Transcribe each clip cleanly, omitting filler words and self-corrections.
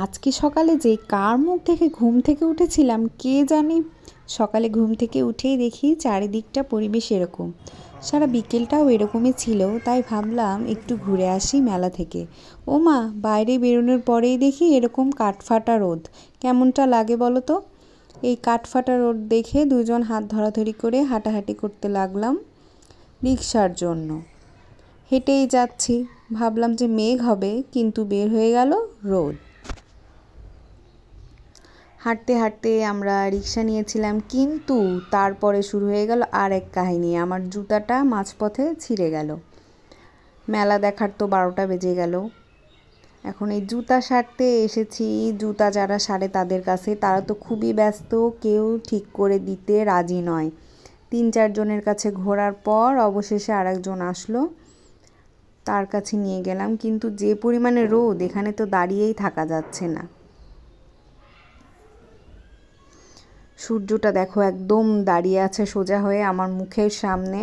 আজকে সকালে যে কার মুখ দেখে ঘুম থেকে উঠেছিলাম কে জানে। সকালে ঘুম থেকে উঠেই দেখি চারিদিকটা পরিবেশ এরকম, সারা বিকেলটাও এরকমই ছিল। তাই ভাবলাম একটু ঘুরে আসি মেলা থেকে। ও মা, বাইরে বেরোনোর পরেই দেখি এরকম কাঠফাটা রোদ। কেমনটা লাগে বলো তো। এই কাঠফাটা রোদ দেখে দুজন হাত ধরাধরি করে হাঁটাহাঁটি করতে লাগলাম রিকশার জন্য। হেঁটেই যাচ্ছি, ভাবলাম যে মেঘ হবে, কিন্তু বের হয়ে গেল রোদ। হাঁটতে হাঁটতে আমরা রিক্সা নিয়েছিলাম, কিন্তু তারপরে শুরু হয়ে গেল আর এক কাহিনী। আমার জুতাটা মাঝপথে ছিঁড়ে গেল। মেলা দেখার তো 12টা বেজে গেল। এখন এই জুতা সারতে এসেছি। জুতা যারা সারে তাদের কাছে, তারা তো খুবই ব্যস্ত, কেউ ঠিক করে দিতে রাজি নয়। 3-4 জনের কাছে ঘোরার পর অবশেষে আরেকজন আসলো, তার কাছে নিয়ে গেলাম। কিন্তু যে পরিমাণে রোদ, এখানে তো দাঁড়িয়েই থাকা যাচ্ছে না। সূর্যটা দেখো একদম দাঁড়িয়ে আছে সোজা হয়ে আমার মুখের সামনে।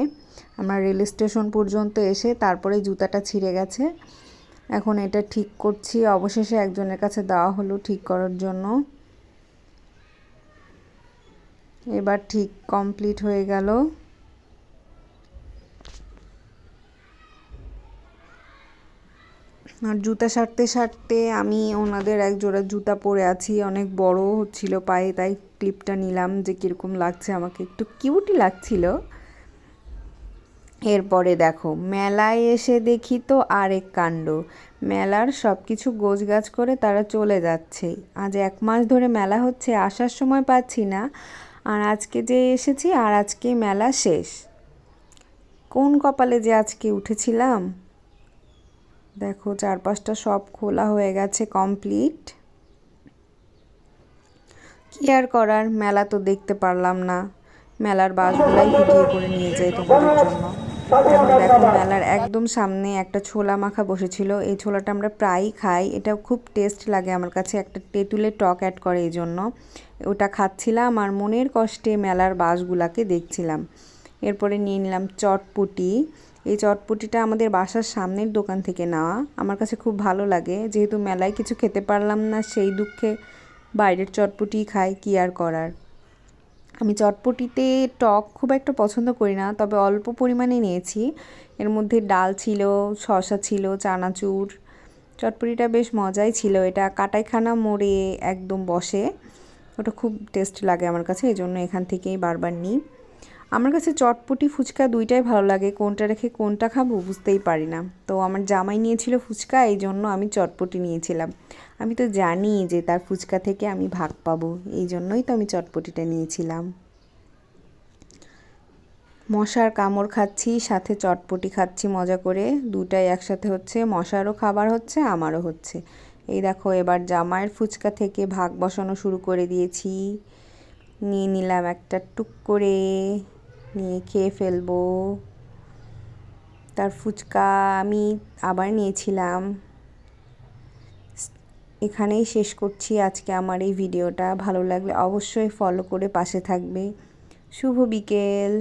আমরা রেল স্টেশন পর্যন্ত এসে তারপরে জুতাটা ছিঁড়ে গেছে। এখন এটা ঠিক করছি। অবশেষে একজনের কাছে দেওয়া হলো ঠিক করার জন্য। এবার ঠিক কমপ্লিট হয়ে গেল। আর জুতা সারতে সারতে আমি ওনাদের এক জোড়া জুতা পরে আছি, অনেক বড় হচ্ছিল পায়ে, তাই ক্লিপটা নিলাম যে কীরকম লাগছে আমাকে। একটু কিউটই লাগছিল। এরপরে দেখো মেলায় এসে দেখি তো আরেক কাণ্ড। মেলার সব কিছু গোছগাছ করে তারা চলে যাচ্ছে। আজ 1 মাস ধরে মেলা হচ্ছে, আসার সময় পাচ্ছি না। আর আজকে যে এসেছি আর আজকে মেলা শেষ। কোন কপালে যে আজকে উঠেছিলাম। দেখো চারপাশটা সব খোলা হয়ে গেছে, কমপ্লিট। কি আর করার, মেলা তো দেখতে পারলাম না। মেলার বাসগুলাই ভিডিও করে নিয়ে যাই তোমাদের জন্য। এখন দেখো মেলার একদম সামনে একটা ছোলা মাখা বসেছিল। এই ছোলাটা আমরা প্রায়ই খাই, এটা খুব টেস্ট লাগে আমার কাছে। একটা তেঁতুলে টক অ্যাড করে, এই জন্য ওটা খাচ্ছিলাম আর মনের কষ্টে মেলার বাসগুলাকে দেখছিলাম। এরপরে নিয়ে নিলাম চটপটি। এই চটপটিটা আমাদের বাসার সামনের দোকান থেকে নেওয়া। আমার কাছে খুব ভালো লাগে, যেহেতু মেলায় কিছু খেতে পারলাম না সেই দুঃখে বাইরের চটপটি খাই, কি আর করার। আমি চটপটিতে টক খুব একটা পছন্দ করি না, তবে অল্প পরিমাণে নিয়েছি। এর মধ্যে ডাল ছিল, শসা ছিল, চানাচুর। চটপটিটা বেশ মজাই ছিল। এটা কাটাইখানা মোড়ে একদম বসে। ওটা খুব টেস্ট লাগে আমার কাছে, এই জন্য এখান থেকেই বারবার নিই। আমার কাছে চটপটি ফুচকা দুইটাই ভালো লাগে, কোনটা রেখে কোনটা খাবো বুঝতেই পারি না। তো আমার জামাই নিয়েছিল ফুচকা, এই জন্য আমি চটপটি নিয়েছিলাম। আমি তো জানি যে তার ফুচকা থেকে আমি ভাগ পাবো, এই জন্যই তো আমি চটপটিটা নিয়েছিলাম। মশার কামড় খাচ্ছি, সাথে চটপটি খাচ্ছি মজা করে, দুটাই একসাথে হচ্ছে। মশারও খাবার হচ্ছে, আমারও হচ্ছে। এই দেখো এবার জামাইয়ের ফুচকা থেকে ভাগ বসানো শুরু করে দিয়েছি। নিয়ে নিলাম একটা টুক করে, নিয়ে খেয়ে ফেলবো। তার ফুচকা আমি আবার নিয়েছিলাম। এখানেই শেষ করছি আজকে আমার এই ভিডিওটা। ভালো লাগলে অবশ্যই ফলো করে পাশে থাকবে। শুভ বিকেল।